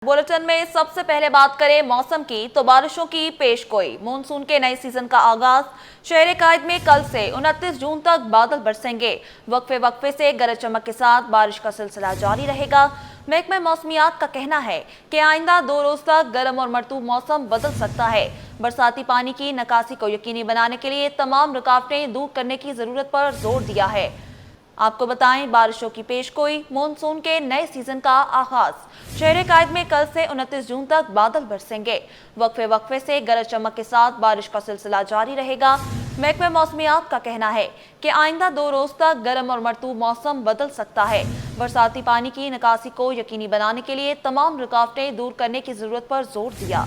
Bulletin में सबसे पहले बात करें मौसम की तो बारिशों की पेशगोई। मानसून के नए सीजन का आगाज शहर कायद में कल से 29 जून तक बादल बरसेंगे। वक्फे वक्फे से गरज चमक के साथ बारिश का सिलसिला जारी रहेगा। महकमा मौसमियात का कहना है कि आइंदा 2 रोज तक गर्म और मरतूब मौसम बदल सकता है। बरसाती पानी की निकासी को यकीनी बनाने के लिए तमाम रुकावटें दूर करने की जरूरत पर जोर दिया है। आपको बताएं, बारिशों की पेशगोई, मानसून के नए सीजन का आगाज। शहर कायद में कल से 29 जून तक बादल बरसेंगे। वक्फे वक्फे से गरज चमक के साथ बारिश का सिलसिला जारी रहेगा। महकमा मौसमियात का कहना है कि आइंदा 2 रोज तक गर्म और मरतूब मौसम बदल सकता है। बरसाती पानी की निकासी को यकीनी बनाने के लिए तमाम रुकावटें दूर करने की जरूरत पर जोर दिया।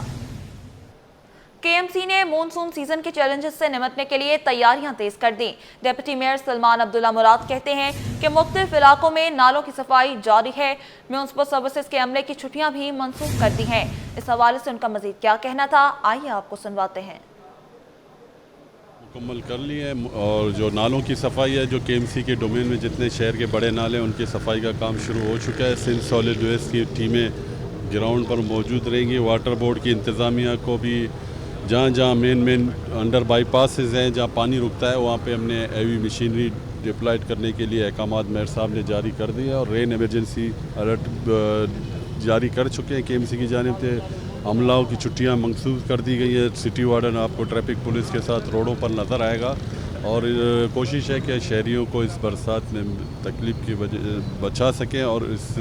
केएमसी ने मानसून सीजन के चैलेंजेस से निपटने के लिए तैयारियां तेज कर दी। डिप्टी मेयर सलमान अब्दुल्ला मुराद कहते हैं कि मुख्तलिफ इलाकों में नालों की सफाई जारी है। म्यूनिसिपल सर्विसेज के अमले की छुट्टियां भी मनसूख कर दी हैं। इस हवाले से उनका मजीद क्या कहना था, आइए आपको सुनवाते हैं। मुकम्मल कर ली है और जो नालों की सफाई है, जो केएमसी के डोमेन में जितने शहर के बड़े नाले हैं उनकी सफाई का काम शुरू हो चुका है। सिंध सॉलिड वेस्ट की टीमें ग्राउंड पर मौजूद रहेंगी। वाटर बोर्ड की इंतज़ामिया को भी जहाँ जहाँ मेन अंडर बाईपासेस हैं, जहाँ पानी रुकता है, वहाँ पे हमने हैवी मशीनरी डिप्लॉयड करने के लिए अहकामात मेयर साहब ने जारी कर दिया और रेन इमरजेंसी अलर्ट जारी कर चुके हैं। केएमसी की जानिब से अमलाओं की छुट्टियाँ मंसूख कर दी गई है। सिटी वार्डन आपको ट्रैफिक पुलिस के साथ रोडों पर नज़र आएगा और कोशिश है कि शहरियों को इस बरसात में तकलीफ़ की वजह बचा सकें। और इस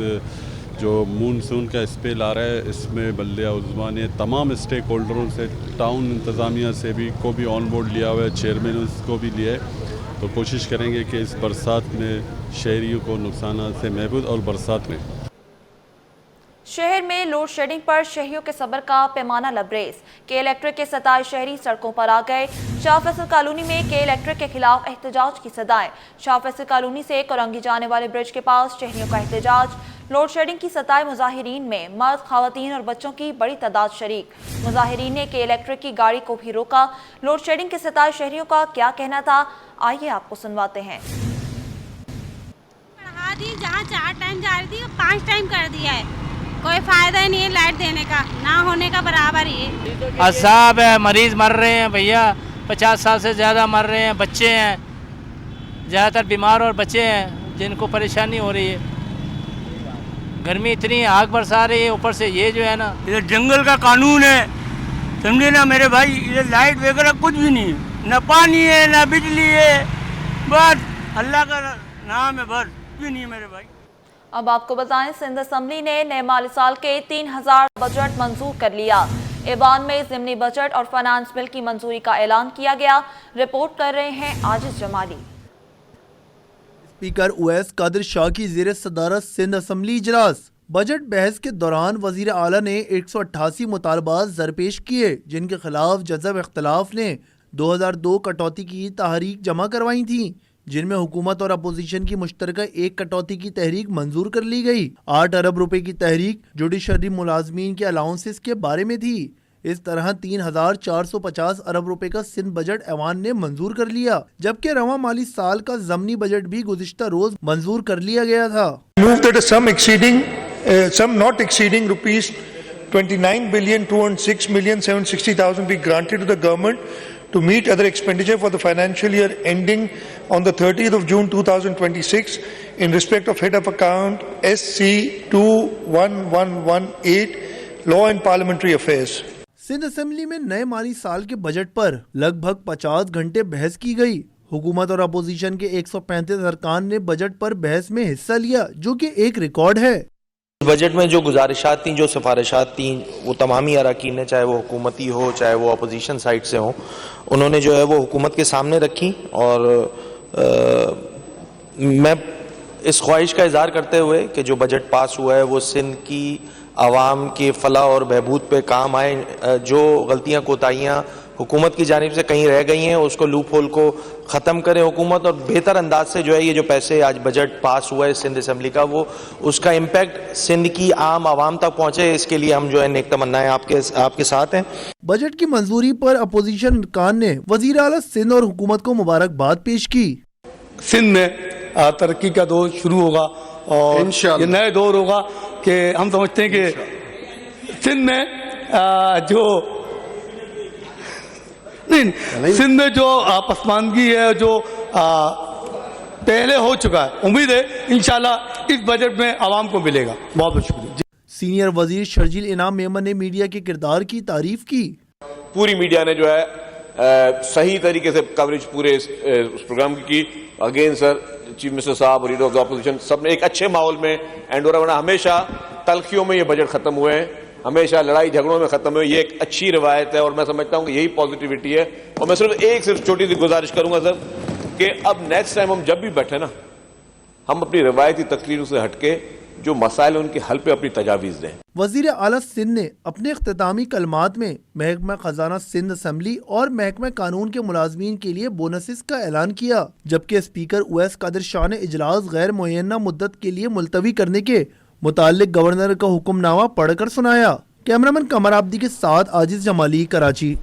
जो मानसून का स्पेल आ रहा है, इसमें बल्दिया उज़्मा ने तमाम स्टेक होल्डरों से, टाउन इंतज़ामिया से भी को भी ऑन बोर्ड लिया हुआ है, चेयरमैन को भी लिया है। तो कोशिश करेंगे कि इस बरसात में शहरियों को नुकसान से महफूज और बरसात में शहर में लोड शेडिंग पर शहरियों के सब्र का पैमाना लबरेज। के इलेक्ट्रिक के 27 शहरी सड़कों पर आ गए। शाह फैसल कॉलोनी में के इलेक्ट्रिक के खिलाफ एहतजाज की सदाएं। शाह फैसल कॉलोनी से कोरंगी जाने वाले ब्रिज के पास शहरियों का एहतजाज। लोड शेडिंग की सताए मुजाहिरीन में मर्द, खवातीन और बच्चों की बड़ी तादाद शरीक। मुजाहिरीन ने के इलेक्ट्रिक की गाड़ी को भी रोका। लोड शेडिंग के सताए शहरियों का क्या कहना था, आइए आपको सुनवाते हैं। जहाँ 4 टाइम जा रही थी 5 टाइम कर दिया है। कोई फायदा ही नहीं है लाइट देने का, ना होने का बराबर ही है। असाब है, मरीज मर रहे हैं भैया, 50 साल से ज़्यादा मर रहे हैं, बच्चे हैं, ज़्यादातर बीमार और बच्चे हैं जिनको परेशानी हो रही है। गर्मी इतनी आग बरसा रही है, ऊपर से ये जो है ना, इधर जंगल का कानून है, समझे ना मेरे भाई। इधर लाइट वगैरह कुछ भी नहीं है, न पानी है न बिजली है, बस अल्लाह का नाम है, बस भी नहीं है मेरे भाई। अब आपको बताएं, सिंध असम्बली ने नए माली साल के 3000 बजट मंजूर कर लिया। ऐवान में ज़िमनी बजट और फाइनेंस बिल की मंजूरी का ऐलान किया गया। रिपोर्ट कर रहे हैं आजिज जमाली। स्पीकर उवैस कादिर शाह की ज़ेर सदारत सिंध असम्बली इजलास। बजट बहस के दौरान वजीर आला ने 188 मुतालबात दरपेश किए, जिनके खिलाफ जज़ब इख्तलाफ ने 2002 कटौती की तहरीक जमा करवाई थी, जिनमें हुकूमत और अपोजिशन की मुश्तरका एक कटौती की तहरीक मंजूर कर ली गई। 8 अरब रुपए की तहरीक जुडिशरी मुलाजमीन के अलाउंसेस के बारे में थी। इस तरह 3450 अरब रुपए का सिंध बजट ऐवान ने मंजूर कर लिया, जबकि रवा माली साल का ज़मनी बजट भी गुज़िश्ता रोज मंजूर कर लिया गया था। Sum not exceeding rupees 29,206,760,000 be granted to the government to meet other expenditure for the financial year ending on the 30th of June 2026 in respect of head of account SC 21118 Law and Parliamentary Affairs. Sindh assembly में नए माली साल के budget पर लगभग 50 घंटे बहस की गई। हुकूमत और अपोजिशन के 135 अरकान ने बजट पर बहस में हिस्सा लिया, जो कि एक रिकॉर्ड है। बजट में जो गुजारिशात थी, जो सिफारिशात थी, वो तमामी अरकान ने, चाहे वो हुकूमती हो चाहे वो अपोजिशन साइड से हो, उन्होंने जो है वो हुकूमत के सामने रखी। और मैं इस ख्वाहिश का इजहार करते हुए कि जो बजट पास हुआ है वो सिंध की आवाम के फलाह और बहबूद पे काम आए। जो गलतियाँ कोताहियाँ हुकूमत की जानिब से कहीं रह गई हैं, उसको लूप होल को ख़त्म करे हुकूमत, और बेहतर अंदाज से जो है ये जो पैसे आज बजट पास हुआ है सिंध असम्बली का, वो उसका इम्पैक्ट सिंध की आम आवाम तक पहुँचे। इसके लिए हम जो है नेक तमन्नाएं आपके साथ हैं। बजट की मंजूरी पर अपोजिशन अरकान ने वज़ीर आला सिंध और हुकूमत को मुबारकबाद पेश की। सिंध में तरक्की का दौर शुरू होगा और ये नए दौर होगा कि हम समझते हैं कि सिंध में जो नहीं सिंध में जो पसमानगी है जो पहले हो चुका है, उम्मीद है इंशाल्लाह इस बजट में आवाम को मिलेगा। बहुत बहुत शुक्रिया। सीनियर वजीर शर्जील इनाम मेमन ने मीडिया के किरदार की तारीफ की। पूरी मीडिया ने जो है सही तरीके से कवरेज पूरे उस प्रोग्राम की अगेन सर, चीफ मिनिस्टर साहब और लीडर ऑफ द अपोजिशन सब ने एक अच्छे माहौल में एंड हो रहा। हमेशा तलखियों में ये बजट खत्म हुए हैं, हमेशा लड़ाई झगड़ों में खत्म हुए। ये एक अच्छी रिवायत है और मैं समझता हूं कि यही पॉजिटिविटी है। और मैं सिर्फ छोटी सी गुजारिश करूंगा सर कि अब नेक्स्ट टाइम हम जब भी बैठे ना, हम अपनी रिवायती तकरीरों से हटके जो मसाइल उनके हल पे अपनी तजावीज़ दें। वजीर आला सिंध ने अपने इख्तितामी कलमात में महकमा खजाना सिंध असम्बली और महकमा कानून के मुलाजमीन के लिए बोनसेस का ऐलान किया, जबकि स्पीकर उवैस कादिर शाह ने इजलास गैर मुय्यना मुद्दत के लिए मुलतवी करने के मुताल्लिक गवर्नर का हुक्मनामा पढ़कर सुनाया। कैमरामैन कमर आब्दी के साथ आजिज जमाली, कराची।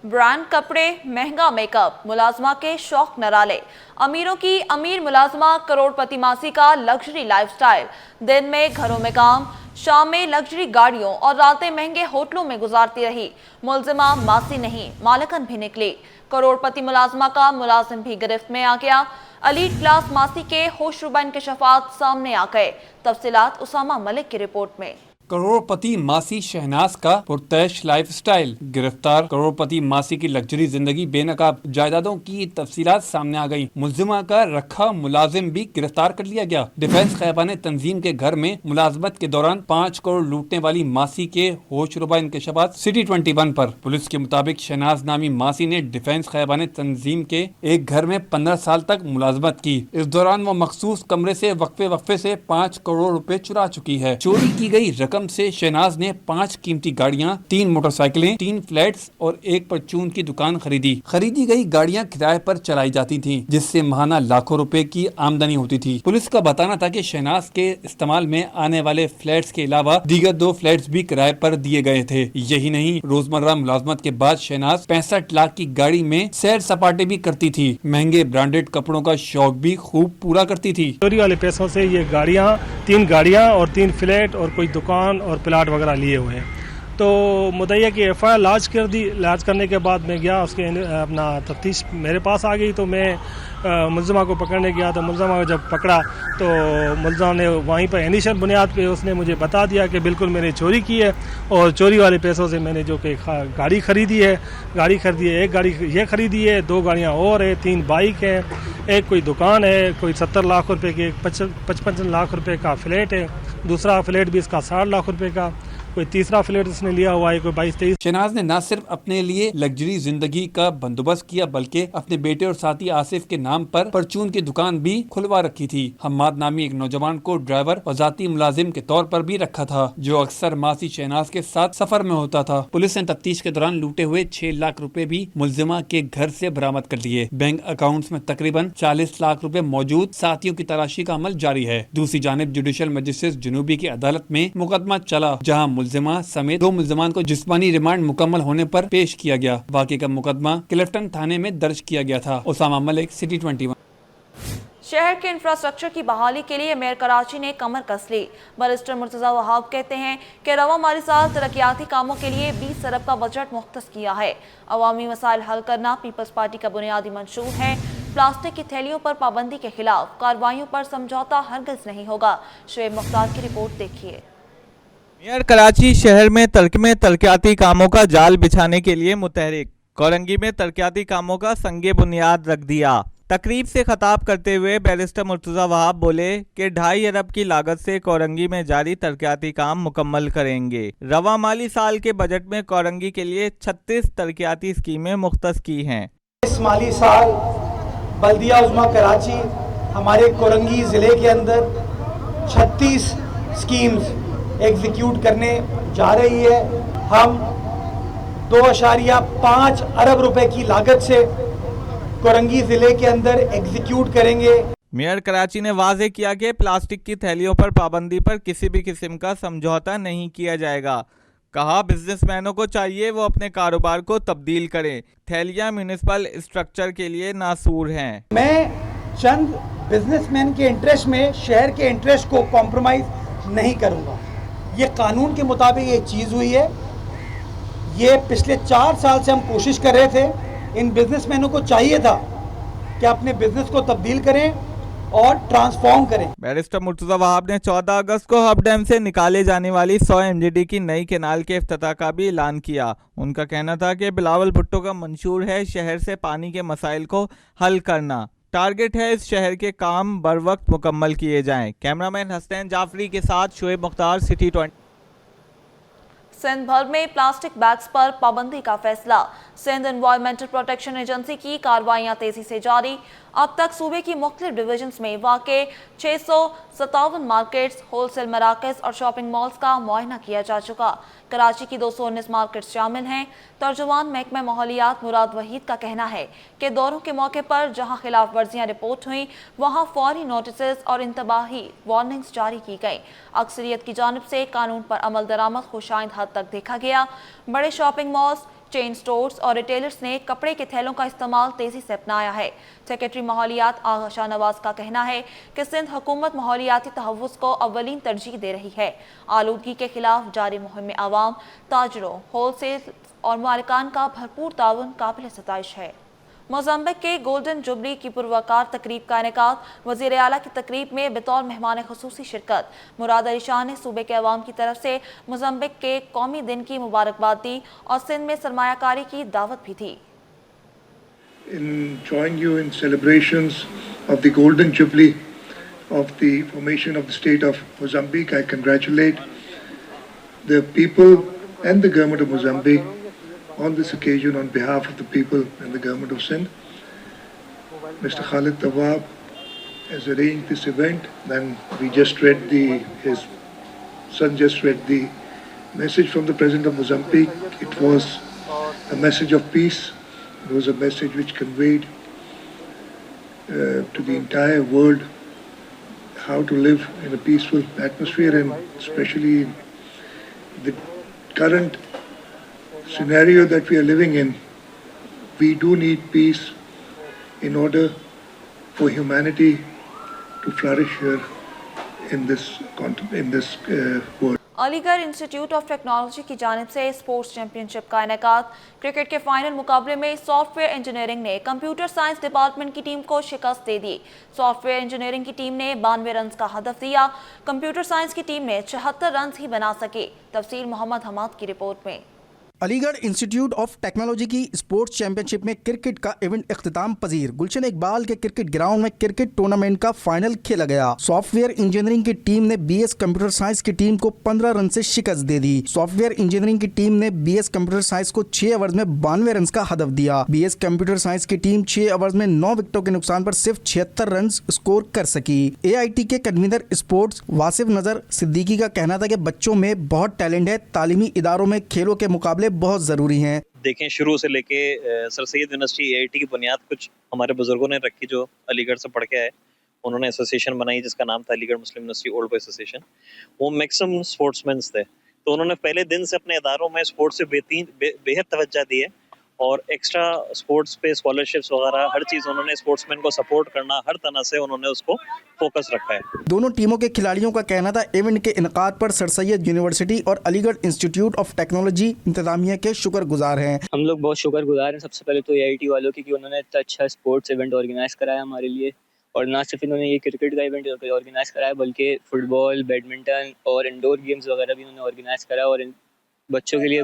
ब्रांड कपड़े, महंगा मेकअप, मुलाजमा के शौक नराले। अमीरों की अमीर मुलाजमा, करोड़पति मासी का लग्जरी लाइफस्टाइल। दिन में घरों में काम, शाम में लग्जरी गाड़ियों और रातें महंगे होटलों में गुजारती रही। मुलजिमा मासी नहीं, मालकन भी निकली। करोड़पति मुलाजमा का मुलाजिम भी गिरफ्त में आ गया। एलीट क्लास मासी के होशरुबा इंकशाफात सामने आ गए। तफसीलात उसामा मलिक की रिपोर्ट में। करोड़पति मासी शहनाज का पुरतैश लाइफस्टाइल, गिरफ्तार। करोड़पति मासी की लग्जरी जिंदगी, बेनकाब जायदादों की तफसीलात सामने आ गई। मुलजिमा का रखा मुलाजिम भी गिरफ्तार कर लिया गया। डिफेंस खैबान तंजीम के घर में मुलाजमत के दौरान 5 करोड़ लूटने वाली मासी के होशरुबा इंकशाफात सिटी 21 पर। पुलिस के मुताबिक शहनाज नामी मासी ने डिफेंस खैबान तंजीम के एक घर में 15 साल तक मुलाजमत की। इस दौरान वो मखसूस कमरे से वक्फे से 5 करोड़ रुपए चुरा चुकी है। चोरी की गई रकम से शहनाज ने 5 कीमती गाड़ियां, 3 मोटरसाइकिलें, 3 फ्लैट्स और एक परचून की दुकान खरीदी। खरीदी गई गाड़ियां किराए पर चलाई जाती थीं, जिससे माहाना लाखों रुपए की आमदनी होती थी। पुलिस का बताना था कि शहनाज के इस्तेमाल में आने वाले फ्लैट्स के अलावा दीगर 2 फ्लैट्स भी किराए पर दिए गए थे। यही नहीं, रोजमर्रा मुलाजमत के बाद शहनाज 65 लाख की गाड़ी में सैर सपाटे भी करती थी। महंगे ब्रांडेड कपड़ों का शौक भी खूब पूरा करती थी। चोरी वाले पैसों से ये गाड़ियाँ, 3 गाड़ियाँ और 3 फ्लैट और कोई दुकान और प्लाट वगैरह लिए हुए हैं। तो मुद्दईया की FIR लाज कर दी। लाज करने के बाद मैं गया, उसके अपना तफ्तीश मेरे पास आ गई, तो मैं मुलजिमा को पकड़ने गया। तो मुलजिमा को जब पकड़ा तो मुलजिमा ने वहीं पर इनिशियल बुनियाद पे उसने मुझे बता दिया कि बिल्कुल मैंने चोरी की है और चोरी वाले पैसों से मैंने जो कि गाड़ी खरीदी है, एक गाड़ी ये खरीदी है, 2 गाड़ियाँ और है, 3 बाइक है, एक कोई दुकान है, कोई 70 लाख रुपए की, 55 लाख रुपए का फ्लैट है, दूसरा फ्लैट भी इसका 60 लाख रुपए का, कोई तीसरा फ्लैट इसने लिया हुआ है, कोई 22-23। शहनाज ने न सिर्फ अपने लिए लग्जरी जिंदगी का बंदोबस्त किया, बल्कि अपने बेटे और साथी आसिफ के नाम पर परचून की दुकान भी खुलवा रखी थी। हम्माद नामी एक नौजवान को ड्राइवर और जाती मुलाजिम के तौर पर भी रखा था, जो अक्सर मासी शहनाज के साथ सफर में होता था। पुलिस ने तफ्तीश के दौरान लूटे हुए 6 लाख रुपए भी मुलजिमा के घर से बरामद कर लिए। बैंक अकाउंट्स में तकरीबन 40 लाख रुपए मौजूद। साथियों की तलाशी का अमल जारी है। दूसरी जानिब जुडिशल मजिस्ट्रेट जुनूबी की अदालत में मुकदमा चला, जहाँ मुलजिमा समेत 2 मुलजमान को जिस्मानी रिमांड मुकम्मल होने पर पेश किया गया। बाकी का मुकदमा क्लिफ्टन थाने में दर्ज किया गया था। उसामा मलिक, सिटी 21। शहर के इंफ्रास्ट्रक्चर की बहाली के लिए मेयर कराची ने कमर कस ली। बैरिस्टर मुर्तजा वहाब कहते हैं कि रवा माली साल तरक्याती कामों के लिए 20 अरब का बजट मुख्तस किया है। अवामी मसाइल हल करना पीपल्स पार्टी का बुनियादी मंशूर है। प्लास्टिक की थैलियों पर पाबंदी के खिलाफ कार्रवाइयों पर समझौता हरगिज नहीं होगा। शुएब मुख्तार की रिपोर्ट देखिए। मेयर कराची शहर में तरक्याती कामों का जाल बिछाने के लिए मुतहरिक। कोरंगी में तरक्याती कामों का संगे बुनियाद रख दिया। तकरीब से खताब करते हुए बैरिस्टर मुर्तजा वहाब बोले कि 2.5 अरब की लागत से कोरंगी में जारी तरक्याती काम मुकम्मल करेंगे। रवा माली साल के बजट में कोरंगी के लिए 36 तरक्याती स्कीमें मुख्तस की हैं। इस माली साल बल्दिया उज़्मा कराची हमारे कोरंगी ज़िले के अंदर 36 स्कीम्स एग्जीक्यूट करने जा रही है। हम 2.5 अरब रुपए की लागत से कोरंगी जिले के अंदर एग्जीक्यूट करेंगे। मेयर कराची ने वाज़ेह किया कि प्लास्टिक की थैलियों पर पाबंदी पर किसी भी किस्म का समझौता नहीं किया जाएगा। कहा बिजनेसमैनों को चाहिए वो अपने कारोबार को तब्दील करें। थैलियां म्यूनिसिपल स्ट्रक्चर के लिए नासूर हैं। मैं चंद बिजनेसमैन के इंटरेस्ट में शहर के इंटरेस्ट को कॉम्प्रोमाइज नहीं करूंगा। ये कानून के मुताबिक ये चीज़ हुई है। ये पिछले 4 साल से हम कोशिश कर रहे थे। इन बिजनेसमैनों को चाहिए था कि अपने बिजनेस को तब्दील करें और ट्रांसफॉर्म करें। बैरिस्टर मुर्तजा वहाब ने 14 अगस्त को हब डैम से निकाले जाने वाली 100 MGD की नई कैनाल के इफ्तिताह का भी ऐलान किया। उनका कहना था कि बिलावल भुट्टो का मंशूर है शहर से पानी के मसाइल को हल करना। टारगेट है इस शहर के काम बर वक्त मुकम्मल किए जाएं। कैमरामैन हसनैन जाफरी के साथ शोएब मुख्तार, सिटी 20। सिंध भर में प्लास्टिक बैग्स पर पाबंदी का फैसला। सिंध एनवायरमेंटल प्रोटेक्शन एजेंसी की कार्रवाइयां तेजी से जारी। अब तक सूबे की मुख्तलिफ डिवीजन्स में वाक़े 657 मार्केट्स, होलसेल मराकज़ और शॉपिंग मॉल्स का मुआयना किया जा चुका। कराची की 219 मार्केट्स शामिल हैं। तर्जुमान महकमा माहौलियात मुराद वहीद का कहना है कि दौरों के मौके पर जहां खिलाफ वर्जियां रिपोर्ट हुई वहां फौरी नोटिस और इंतबाही वार्निंग्स जारी की गई। अक्सरियत की जानिब से कानून पर अमल दरामद खुशाइंद हद तक देखा गया। बड़े शॉपिंग मॉल्स, चेन स्टोर्स और रिटेलर्स ने कपड़े के थैलों का इस्तेमाल तेजी से अपनाया है। सेक्रेटरी माहौलियात आगा शाहनवाज का कहना है कि सिंध हुकूमत माहौलियाती तहव्वुज़ को अव्वलीन तरजीह दे रही है। आलूदगी के खिलाफ जारी मुहिम में आवाम, ताजरों, होलसेल और मालिकान का भरपूर ताउन काबिल सताइश है। मोज़ाम्बिक के गोल्डन जुबली की पुरवकार तकरीब का इनेकाद। वज़ीर आला की तकरीब में बतौर मेहमान खुसूसी शिरकत। मुराद अली शाह ने सूबे के अवाम की तरफ से मोज़ाम्बिक के कौमी दिन की मुबारकबाद दी और सिंध में सरमायाकारी की दावत भी दी। In joining you in celebrations of the Golden Jubilee of the formation of the state of Mozambique, I congratulate the people and the government of Mozambique on this occasion on behalf of the people and the government of Sindh. Mr. Khalid Tawab has arranged this event, and we just read his son just read the message from the President of Mozambique. It was a message of peace. It was a message which conveyed to the entire world how to live in a peaceful atmosphere, and especially in the current scenario that we are living in, we do need peace in order for humanity to flourish here in this world. Aligarh institute of technology की जानिब से sports championship का इनेकाद। Cricket के final मुकाबले में software engineering ने computer science department की team को शिकस्त दे दी। सॉफ्टवेयर इंजीनियरिंग की टीम ने 92 रन का हदफ दिया। कंप्यूटर साइंस की टीम ने 76 रन ही बना सके। तफसील मोहम्मद हमाद की रिपोर्ट में। अलीगढ़ इंस्टीट्यूट ऑफ टेक्नोलॉजी की स्पोर्ट्स चैंपियनशिप में क्रिकेट का इवेंट इख्तिताम पजीर। गुलशन इकबाल के क्रिकेट ग्राउंड में क्रिकेट टूर्नामेंट का फाइनल खेला गया। सॉफ्टवेयर इंजीनियरिंग की टीम ने बीएस कंप्यूटर साइंस की टीम को 15 रन से शिकस्त दे दी। सॉफ्टवेयर इंजीनियरिंग की टीम ने बीएस कंप्यूटर साइंस को 6 ओवर्स में 92 रन का हदफ दिया। बीएस कंप्यूटर साइंस की टीम 6 ओवर्स में 9 विकेटों के नुकसान पर सिर्फ 76 रन स्कोर कर सकी। AIT के कन्वीनर स्पोर्ट्स वासिफ नजर सिद्दीकी का कहना था कि बच्चों में बहुत टैलेंट है, तालीमी इदारों में खेलों के मुकाबले बहुत जरूरी हैं। देखें शुरू से लेके सर सैयद यूनिवर्सिटी AIT की बुनियाद कुछ हमारे बुजुर्गों ने रखी जो अलीगढ़ से पढ़ के आए। उन्होंने एसोसिएशन बनाई जिसका नाम था अलीगढ़ मुस्लिम यूनिवर्सिटी ओल्ड बॉय एसोसिएशन। वो मैक्सिमम स्पोर्ट्समैन थे, तो उन्होंने पहले दिन से अपने इदारों में स्पोर्ट्स से बेहद तवज्जो दी है और एक्स्ट्रा स्पोर्ट्स पे स्कॉलरशिप्स वगैरह हर चीज़ उन्होंने स्पोर्ट्समैन को सपोर्ट करना हर तरह से उन्होंने उसको फोकस रखा है। दोनों टीमों के खिलाड़ियों का कहना था इवेंट के इनकाद पर सर सैयद यूनिवर्सिटी और अलीगढ़ इंस्टीट्यूट ऑफ टेक्नोलॉजी इंतजामिया के शुक्रगुजार हैं। हम लोग बहुत शुक्रगुजार हैं सबसे पहले तो AIT वालों की कि उन्होंने इतना अच्छा स्पोर्ट्स इवेंट ऑर्गेनाइज कराया हमारे लिए, और ना सिर्फ इन्होंने ये क्रिकेट का इवेंट ऑर्गेनाइज कराया बल्कि फुटबॉल, बैडमिंटन और इंडोर गेम्स वगैरह भी उन्होंने ऑर्गेनाइज करा और इन बच्चों के लिए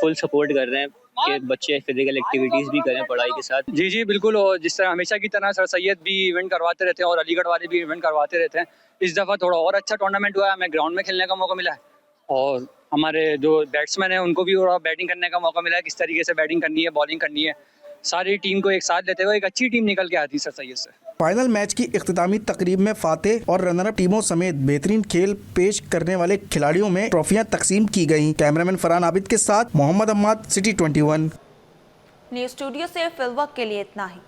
फुल सपोर्ट कर रहे हैं कि बच्चे फिजिकल एक्टिविटीज़ भी करें पढ़ाई के साथ। जी बिल्कुल, और जिस तरह हमेशा की तरह सर सैयद भी इवेंट करवाते रहते हैं और अलीगढ़ वाले भी इवेंट करवाते रहते हैं। इस दफ़ा थोड़ा और अच्छा टूर्नामेंट हुआ है, हमें ग्राउंड में खेलने का मौका मिला है और हमारे जो बैट्समैन हैं उनको भी थोड़ा बैटिंग करने का मौका मिला है, किस तरीके से बैटिंग करनी है, बॉलिंग करनी है, सारी टीम को एक साथ लेते हुए एक अच्छी टीम निकल के आती सर सैयद से। फाइनल मैच की इख्तितामी तकरीब में फातेह और रनर अप टीमों समेत बेहतरीन खेल पेश करने वाले खिलाड़ियों में ट्रॉफियां तकसीम की गईं। कैमरामैन फरहान आबिद के साथ Mohammad Ahmed, city 21। News studio से फिलवक्त के लिए इतना ही।